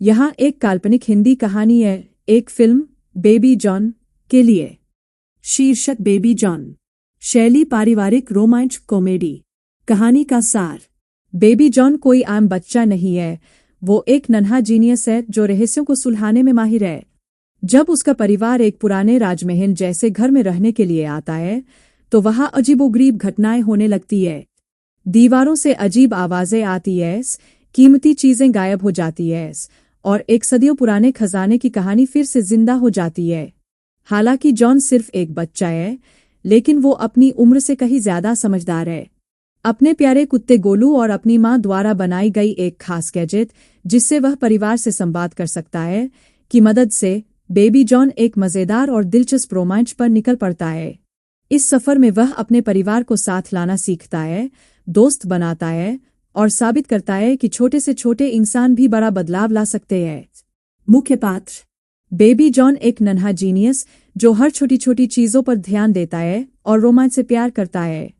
यहाँ एक काल्पनिक हिंदी कहानी है, एक फिल्म बेबी जॉन के लिए। शीर्षक बेबी जॉन। शैली पारिवारिक रोमांच कॉमेडी। कहानी का सार। बेबी जॉन कोई आम बच्चा नहीं है, वो एक नन्हा जीनियस है जो रहस्यों को सुलझाने में माहिर है। जब उसका परिवार एक पुराने राजमहल जैसे घर में रहने के लिए आता है तो वहाँ अजीबोगरीब घटनाएं होने लगती है। दीवारों से अजीब आवाजें आती है, कीमती चीजें गायब हो जाती है और एक सदियों पुराने खजाने की कहानी फिर से जिंदा हो जाती है। हालांकि जॉन सिर्फ एक बच्चा है, लेकिन वो अपनी उम्र से कहीं ज्यादा समझदार है। अपने प्यारे कुत्ते गोलू और अपनी माँ द्वारा बनाई गई एक खास गैजेट जिससे वह परिवार से संवाद कर सकता है की मदद से बेबी जॉन एक मजेदार और दिलचस्प रोमांच पर निकल पड़ता है। इस सफर में वह अपने परिवार को साथ लाना सीखता है, दोस्त बनाता है और साबित करता है कि छोटे से छोटे इंसान भी बड़ा बदलाव ला सकते हैं। मुख्य पात्र। बेबी जॉन एक नन्हा जीनियस जो हर छोटी छोटी चीजों पर ध्यान देता है और रोमांच से प्यार करता है।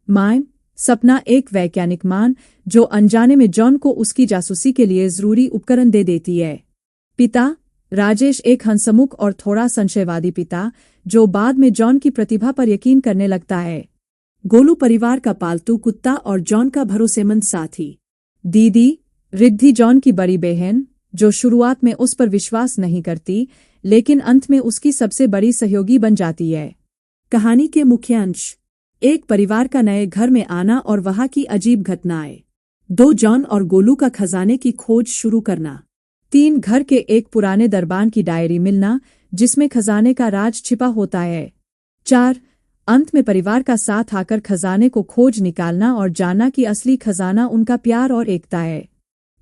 माँ सपना एक वैज्ञानिक मान जो अनजाने में जॉन को उसकी जासूसी के लिए जरूरी उपकरण दे देती है। पिता राजेश एक हंसमुख और थोड़ा संशयवादी पिता जो बाद में जॉन की प्रतिभा पर यकीन करने लगता है। गोलू परिवार का पालतू कुत्ता और जॉन का भरोसेमंद साथी। दीदी रिद्धि जॉन की बड़ी बहन जो शुरुआत में उस पर विश्वास नहीं करती लेकिन अंत में उसकी सबसे बड़ी सहयोगी बन जाती है। कहानी के मुख्य अंश। एक परिवार का नए घर में आना और वहां की अजीब घटनाएं। 2 जॉन और गोलू का खजाने की खोज शुरू करना। 3 घर के एक पुराने दरबान की डायरी मिलना जिसमें खजाने का राज छिपा होता है। 4 अंत में परिवार का साथ आकर खजाने को खोज निकालना और जानना कि असली खजाना उनका प्यार और एकता है।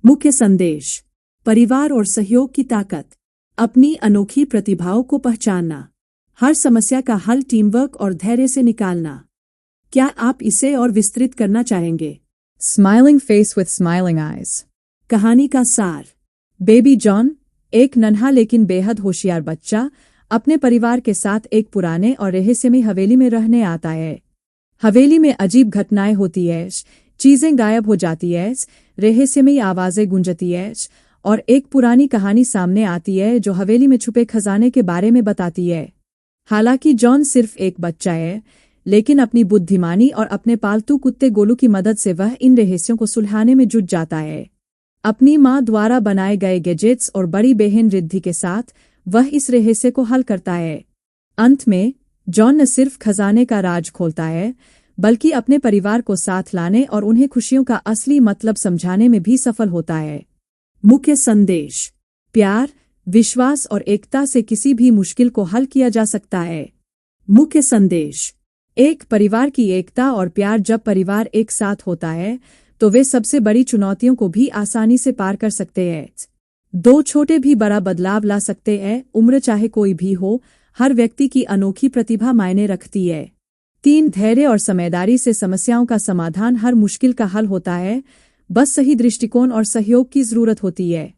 मुख्य संदेश। परिवार और सहयोग की ताकत। अपनी अनोखी प्रतिभाओं को पहचानना। हर समस्या का हल टीमवर्क और धैर्य से निकालना। क्या आप इसे और विस्तृत करना चाहेंगे? Smiling face with smiling eyes. कहानी का सार। बेबी जॉन एक नन्हा लेकिन बेहद होशियार बच्चा अपने परिवार के साथ एक पुराने और रहस्यमयी हवेली में रहने आता है। हवेली में अजीब घटनाएं होती है, चीजें गायब हो जाती है, रहस्यमयी आवाजें गूंजती है और एक पुरानी कहानी सामने आती है जो हवेली में छुपे खजाने के बारे में बताती है। हालांकि जॉन सिर्फ एक बच्चा है, लेकिन अपनी बुद्धिमानी और अपने पालतू कुत्ते गोलू की मदद से वह इन रहस्यों को सुलझाने में जुट जाता है। अपनी माँ द्वारा बनाए गए गैजेट्स और बड़ी बहन रिद्धि के साथ वह इस रहस्य को हल करता है। अंत में जॉन न सिर्फ खजाने का राज खोलता है, बल्कि अपने परिवार को साथ लाने और उन्हें खुशियों का असली मतलब समझाने में भी सफल होता है। मुख्य संदेश। प्यार, विश्वास और एकता से किसी भी मुश्किल को हल किया जा सकता है। मुख्य संदेश। एक परिवार की एकता और प्यार। जब परिवार एक साथ होता है तो वे सबसे बड़ी चुनौतियों को भी आसानी से पार कर सकते हैं। 2 छोटे भी बड़ा बदलाव ला सकते हैं। उम्र चाहे कोई भी हो, हर व्यक्ति की अनोखी प्रतिभा मायने रखती है। 3 धैर्य और समझदारी से समस्याओं का समाधान। हर मुश्किल का हल होता है, बस सही दृष्टिकोण और सहयोग की जरूरत होती है।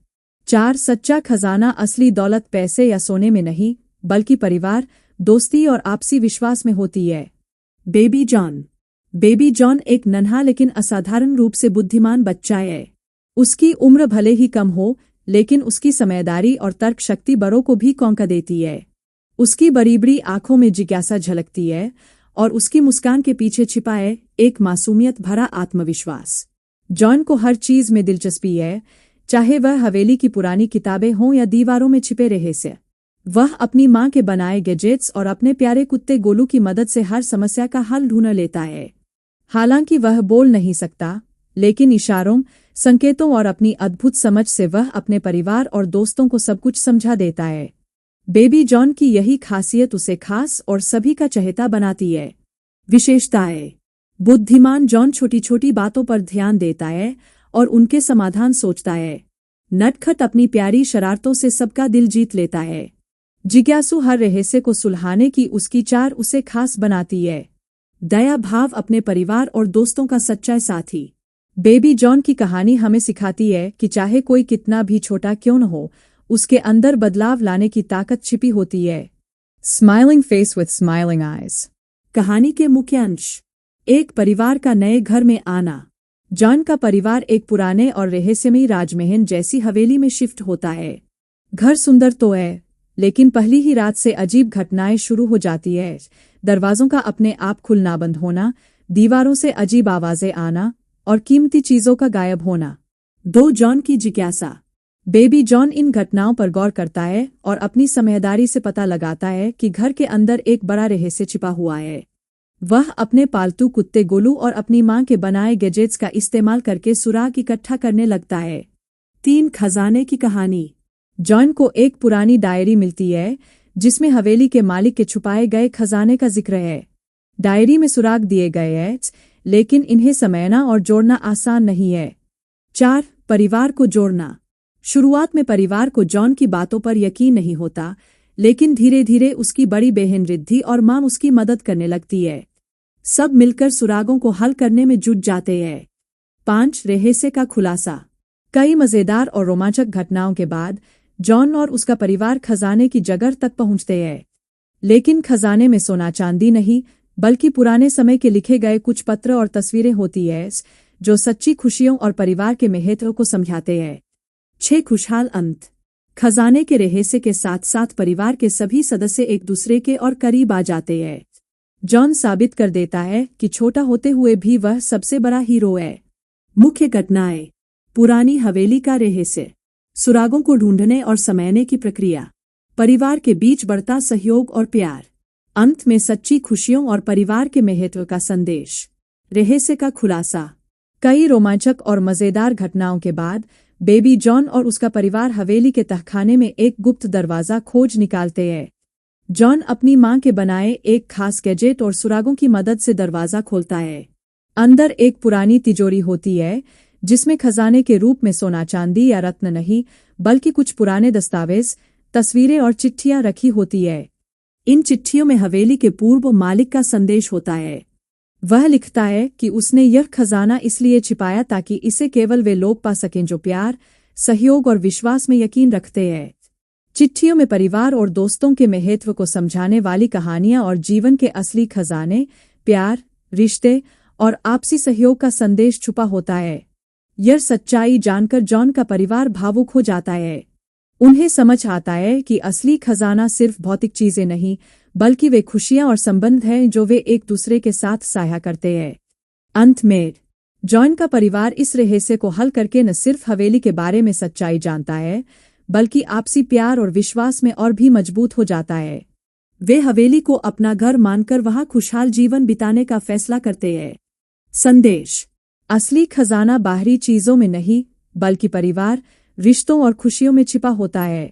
4 सच्चा खजाना असली दौलत पैसे या सोने में नहीं, बल्कि परिवार, दोस्ती और आपसी विश्वास में होती है। Baby John. बेबी जॉन एक नन्हा लेकिन असाधारण रूप से बुद्धिमान बच्चा है। उसकी उम्र भले ही कम हो, लेकिन उसकी समझदारी और तर्क शक्ति बड़ों को भी कौंका देती है। उसकी बड़ी बड़ी आंखों में जिज्ञासा झलकती है और उसकी मुस्कान के पीछे छिपा है एक मासूमियत भरा आत्मविश्वास। जॉन को हर चीज में दिलचस्पी है, चाहे वह हवेली की पुरानी किताबें हों या दीवारों में छिपे रहस्य। वह अपनी माँ के बनाए गैजेट्स और अपने प्यारे कुत्ते गोलू की मदद से हर समस्या का हल ढूंढ लेता है। हालांकि वह बोल नहीं सकता, लेकिन इशारों, संकेतों और अपनी अद्भुत समझ से वह अपने परिवार और दोस्तों को सब कुछ समझा देता है। बेबी जॉन की यही खासियत उसे खास और सभी का चहेता बनाती है। विशेषताएं। बुद्धिमान जॉन छोटी छोटी बातों पर ध्यान देता है और उनके समाधान सोचता है। नटखट अपनी प्यारी शरारतों से सबका दिल जीत लेता है। जिज्ञासु हर रहस्य को सुलझाने की उसकी चाह उसे खास बनाती है। दया भाव अपने परिवार और दोस्तों का सच्चा साथी। बेबी जॉन की कहानी हमें सिखाती है कि चाहे कोई कितना भी छोटा क्यों न हो, उसके अंदर बदलाव लाने की ताकत छिपी होती है। Smiling face with smiling eyes. कहानी के मुख्य अंश। एक परिवार का नए घर में आना। जॉन का परिवार एक पुराने और रहस्यमयी राजमहल जैसी हवेली में शिफ्ट होता है। घर सुंदर तो है, लेकिन पहली ही रात से अजीब घटनाएं शुरू हो जाती है। दरवाजों का अपने आप खुलना बंद होना, दीवारों से अजीब आवाजें आना और कीमती चीजों का गायब होना। जॉन की जिज्ञासा। बेबी जॉन इन घटनाओं पर गौर करता है और अपनी समझदारी से पता लगाता है कि घर के अंदर एक बड़ा रहस्य छिपा हुआ है। वह अपने पालतू कुत्ते गोलू और अपनी मां के बनाए गैजेट्स का इस्तेमाल करके सुराग इकट्ठा करने लगता है। 3 खजाने की कहानी। जॉन को एक पुरानी डायरी मिलती है जिसमें हवेली के मालिक के छुपाए गए खजाने का जिक्र है। डायरी में सुराग दिए गए हैं, लेकिन इन्हें समेटना और जोड़ना आसान नहीं है। 4 परिवार को जोड़ना। शुरुआत में परिवार को जॉन की बातों पर यकीन नहीं होता, लेकिन धीरे धीरे उसकी बड़ी बहन रिद्धि और मां उसकी मदद करने लगती है। सब मिलकर सुरागों को हल करने में जुट जाते हैं। 5 रहस्य का खुलासा। कई मजेदार और रोमांचक घटनाओं के बाद जॉन और उसका परिवार खजाने की जगह तक पहुंचते हैं। लेकिन खजाने में सोना चांदी नहीं, बल्कि पुराने समय के लिखे गए कुछ पत्र और तस्वीरें होती है जो सच्ची खुशियों और परिवार के महत्व को समझाते हैं। 6 खुशहाल अंत। खजाने के रहस्य के साथ साथ परिवार के सभी सदस्य एक दूसरे के और करीब आ जाते हैं। जॉन साबित कर देता है कि छोटा होते हुए भी वह सबसे बड़ा हीरो है। मुख्य घटनाएं। पुरानी हवेली का रहस्य, सुरागों को ढूंढने और समेटने की प्रक्रिया, परिवार के बीच बढ़ता सहयोग और प्यार, अंत में सच्ची खुशियों और परिवार के महत्व का संदेश। रहस्य का खुलासा। कई रोमांचक और मजेदार घटनाओं के बाद बेबी जॉन और उसका परिवार हवेली के तहखाने में एक गुप्त दरवाजा खोज निकालते हैं। जॉन अपनी मां के बनाए एक खास गैजेट और सुरागों की मदद से दरवाजा खोलता है। अंदर एक पुरानी तिजोरी होती है जिसमें खजाने के रूप में सोना चांदी या रत्न नहीं, बल्कि कुछ पुराने दस्तावेज, तस्वीरें और चिट्ठियां रखी होती है। इन चिट्ठियों में हवेली के पूर्व मालिक का संदेश होता है। वह लिखता है कि उसने यह खजाना इसलिए छिपाया ताकि इसे केवल वे लोग पा सकें जो प्यार, सहयोग और विश्वास में यकीन रखते हैं। चिट्ठियों में परिवार और दोस्तों के महत्व को समझाने वाली कहानियां और जीवन के असली खजाने, प्यार, रिश्ते और आपसी सहयोग का संदेश छुपा होता है। यह सच्चाई जानकर जॉन का परिवार भावुक हो जाता है। उन्हें समझ आता है कि असली खजाना सिर्फ भौतिक चीजें नहीं, बल्कि वे खुशियां और संबंध हैं जो वे एक दूसरे के साथ साझा करते हैं। अंत में जॉन का परिवार इस रहस्य को हल करके न सिर्फ हवेली के बारे में सच्चाई जानता है, बल्कि आपसी प्यार और विश्वास में और भी मजबूत हो जाता है। वे हवेली को अपना घर मानकर वहां खुशहाल जीवन बिताने का फैसला करते हैं। संदेश। असली खजाना बाहरी चीजों में नहीं, बल्कि परिवार, रिश्तों और खुशियों में छिपा होता है।